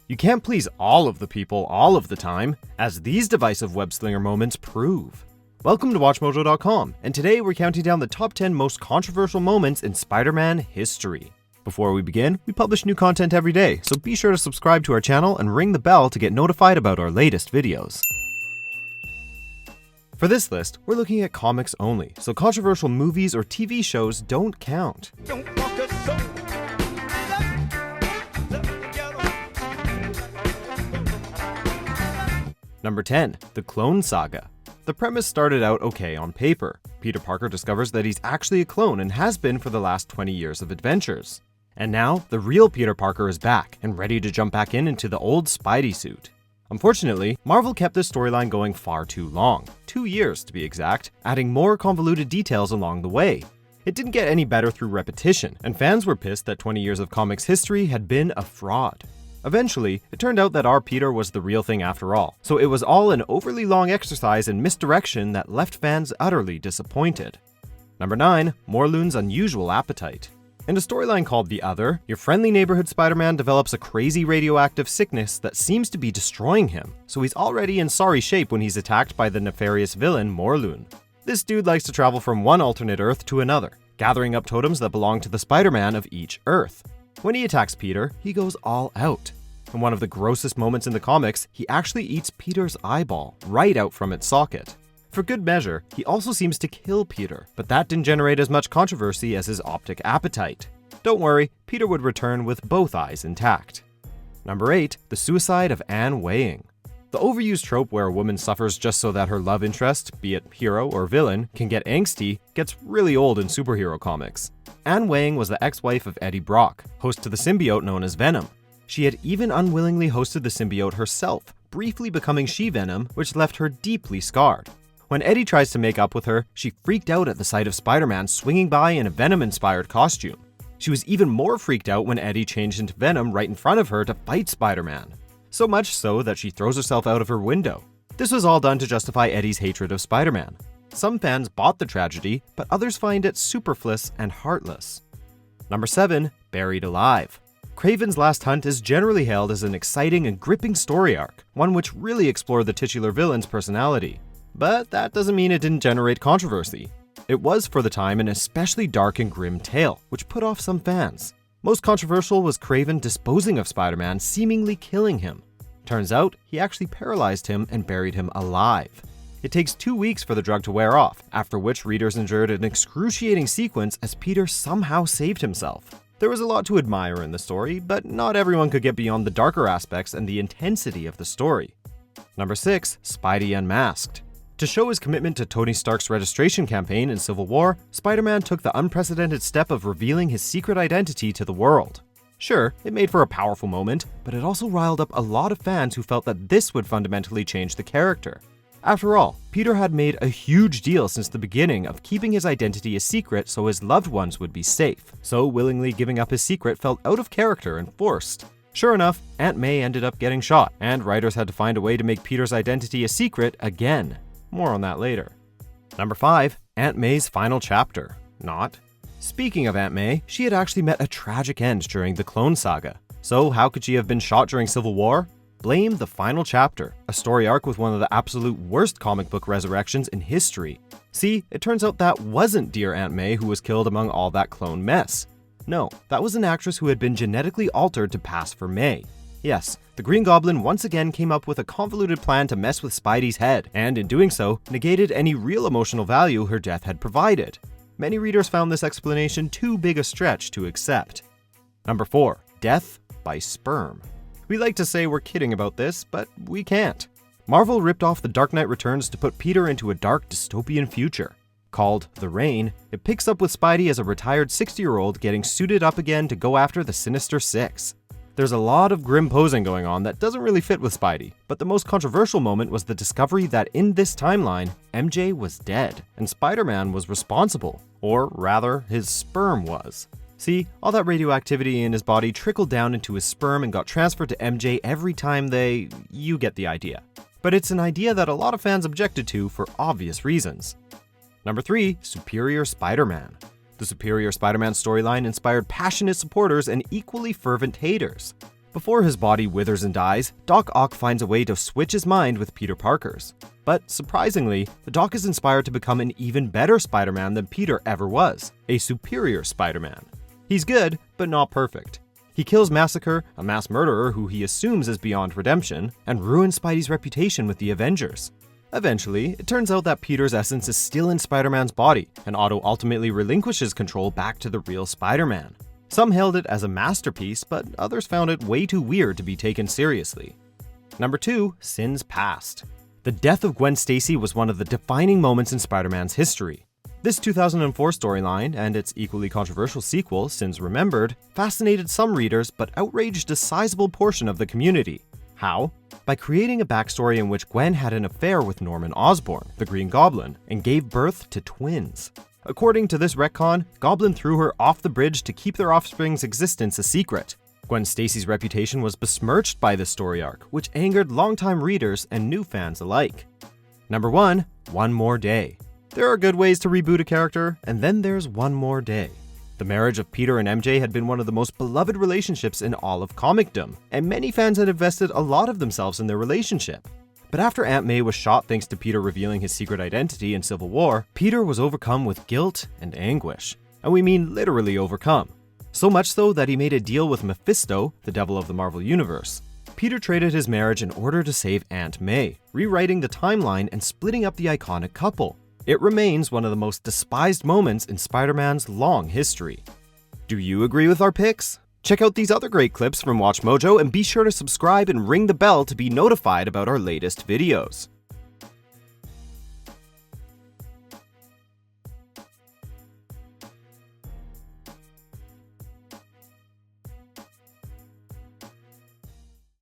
You can't please all of the people all of the time, as these divisive web-slinger moments prove. Welcome to WatchMojo.com, and today we're counting down the top 10 most controversial moments in Spider-Man history. Before we begin, we publish new content every day, so be sure to subscribe to our channel and ring the bell to get notified about our latest videos. For this list, we're looking at comics only, so controversial movies or TV shows don't count. Number 10. The Clone Saga. The premise started out okay on paper. Peter Parker discovers that he's actually a clone and has been for the last 20 years of adventures. And now, the real Peter Parker is back and ready to jump back into the old Spidey suit. Unfortunately, Marvel kept this storyline going far too long, 2 years to be exact, adding more convoluted details along the way. It didn't get any better through repetition, and fans were pissed that 20 years of comics history had been a fraud. Eventually, it turned out that our Peter was the real thing after all, so it was all an overly long exercise in misdirection that left fans utterly disappointed. Number 9. Morloon's Unusual Appetite. In a storyline called The Other, your friendly neighborhood Spider-Man develops a crazy radioactive sickness that seems to be destroying him, so he's already in sorry shape when he's attacked by the nefarious villain Morloon. This dude likes to travel from one alternate Earth to another, gathering up totems that belong to the Spider-Man of each Earth. When he attacks Peter, he goes all out. In one of the grossest moments in the comics, he actually eats Peter's eyeball right out from its socket. For good measure, he also seems to kill Peter, but that didn't generate as much controversy as his optic appetite. Don't worry, Peter would return with both eyes intact. Number 8. The Suicide of Anne Weying. The overused trope where a woman suffers just so that her love interest, be it hero or villain, can get angsty, gets really old in superhero comics. Anne Weying was the ex-wife of Eddie Brock, host to the symbiote known as Venom. She had even unwillingly hosted the symbiote herself, briefly becoming She-Venom, which left her deeply scarred. When Eddie tries to make up with her, she freaked out at the sight of Spider-Man swinging by in a Venom-inspired costume. She was even more freaked out when Eddie changed into Venom right in front of her to fight Spider-Man. So much so that she throws herself out of her window. This was all done to justify Eddie's hatred of Spider-Man. Some fans bought the tragedy, but others find it superfluous and heartless. Number 7. Buried Alive. Kraven's Last Hunt is generally hailed as an exciting and gripping story arc, one which really explored the titular villain's personality. But that doesn't mean it didn't generate controversy. It was, for the time, an especially dark and grim tale, which put off some fans. Most controversial was Kraven disposing of Spider-Man, seemingly killing him. Turns out, he actually paralyzed him and buried him alive. It takes 2 weeks for the drug to wear off, after which readers endured an excruciating sequence as Peter somehow saved himself. There was a lot to admire in the story, but not everyone could get beyond the darker aspects and the intensity of the story. Number 6. Spidey Unmasked. To show his commitment to Tony Stark's registration campaign in Civil War, Spider-Man took the unprecedented step of revealing his secret identity to the world. Sure, it made for a powerful moment, but it also riled up a lot of fans who felt that this would fundamentally change the character. After all, Peter had made a huge deal since the beginning of keeping his identity a secret so his loved ones would be safe, so willingly giving up his secret felt out of character and forced. Sure enough, Aunt May ended up getting shot, and writers had to find a way to make Peter's identity a secret again. More on that later. Number 5. Aunt May's Final Chapter. Not. Speaking of Aunt May, she had actually met a tragic end during the Clone Saga. So how could she have been shot during Civil War? Blame The Final Chapter, a story arc with one of the absolute worst comic book resurrections in history. See, it turns out that wasn't dear Aunt May who was killed among all that clone mess. No, that was an actress who had been genetically altered to pass for May. Yes, the Green Goblin once again came up with a convoluted plan to mess with Spidey's head, and in doing so, negated any real emotional value her death had provided. Many readers found this explanation too big a stretch to accept. Number 4. Death by Sperm. We like to say we're kidding about this, but we can't. Marvel ripped off The Dark Knight Returns to put Peter into a dark dystopian future. Called The Reign, it picks up with Spidey as a retired 60-year-old getting suited up again to go after the Sinister Six. There's a lot of grim posing going on that doesn't really fit with Spidey, but the most controversial moment was the discovery that in this timeline, MJ was dead, and Spider-Man was responsible, or rather, his sperm was. See, all that radioactivity in his body trickled down into his sperm and got transferred to MJ every time you get the idea. But it's an idea that a lot of fans objected to for obvious reasons. Number 3. Superior Spider-Man. The Superior Spider-Man storyline inspired passionate supporters and equally fervent haters. Before his body withers and dies, Doc Ock finds a way to switch his mind with Peter Parker's. But surprisingly, the Doc is inspired to become an even better Spider-Man than Peter ever was, a superior Spider-Man. He's good, but not perfect. He kills Massacre, a mass murderer who he assumes is beyond redemption, and ruins Spidey's reputation with the Avengers. Eventually, it turns out that Peter's essence is still in Spider-Man's body, and Otto ultimately relinquishes control back to the real Spider-Man. Some hailed it as a masterpiece, but others found it way too weird to be taken seriously. Number 2. Sins Past. The death of Gwen Stacy was one of the defining moments in Spider-Man's history. This 2004 storyline, and its equally controversial sequel, Sins Remembered, fascinated some readers but outraged a sizable portion of the community. How? By creating a backstory in which Gwen had an affair with Norman Osborn, the Green Goblin, and gave birth to twins. According to this retcon, Goblin threw her off the bridge to keep their offspring's existence a secret. Gwen Stacy's reputation was besmirched by this story arc, which angered longtime readers and new fans alike. Number 1. One More Day. There are good ways to reboot a character, and then there's One More Day. The marriage of Peter and MJ had been one of the most beloved relationships in all of comicdom, and many fans had invested a lot of themselves in their relationship. But after Aunt May was shot thanks to Peter revealing his secret identity in Civil War, Peter was overcome with guilt and anguish. And we mean literally overcome. So much so that he made a deal with Mephisto, the devil of the Marvel Universe. Peter traded his marriage in order to save Aunt May, rewriting the timeline and splitting up the iconic couple. It remains one of the most despised moments in Spider-Man's long history. Do you agree with our picks? Check out these other great clips from WatchMojo and be sure to subscribe and ring the bell to be notified about our latest videos.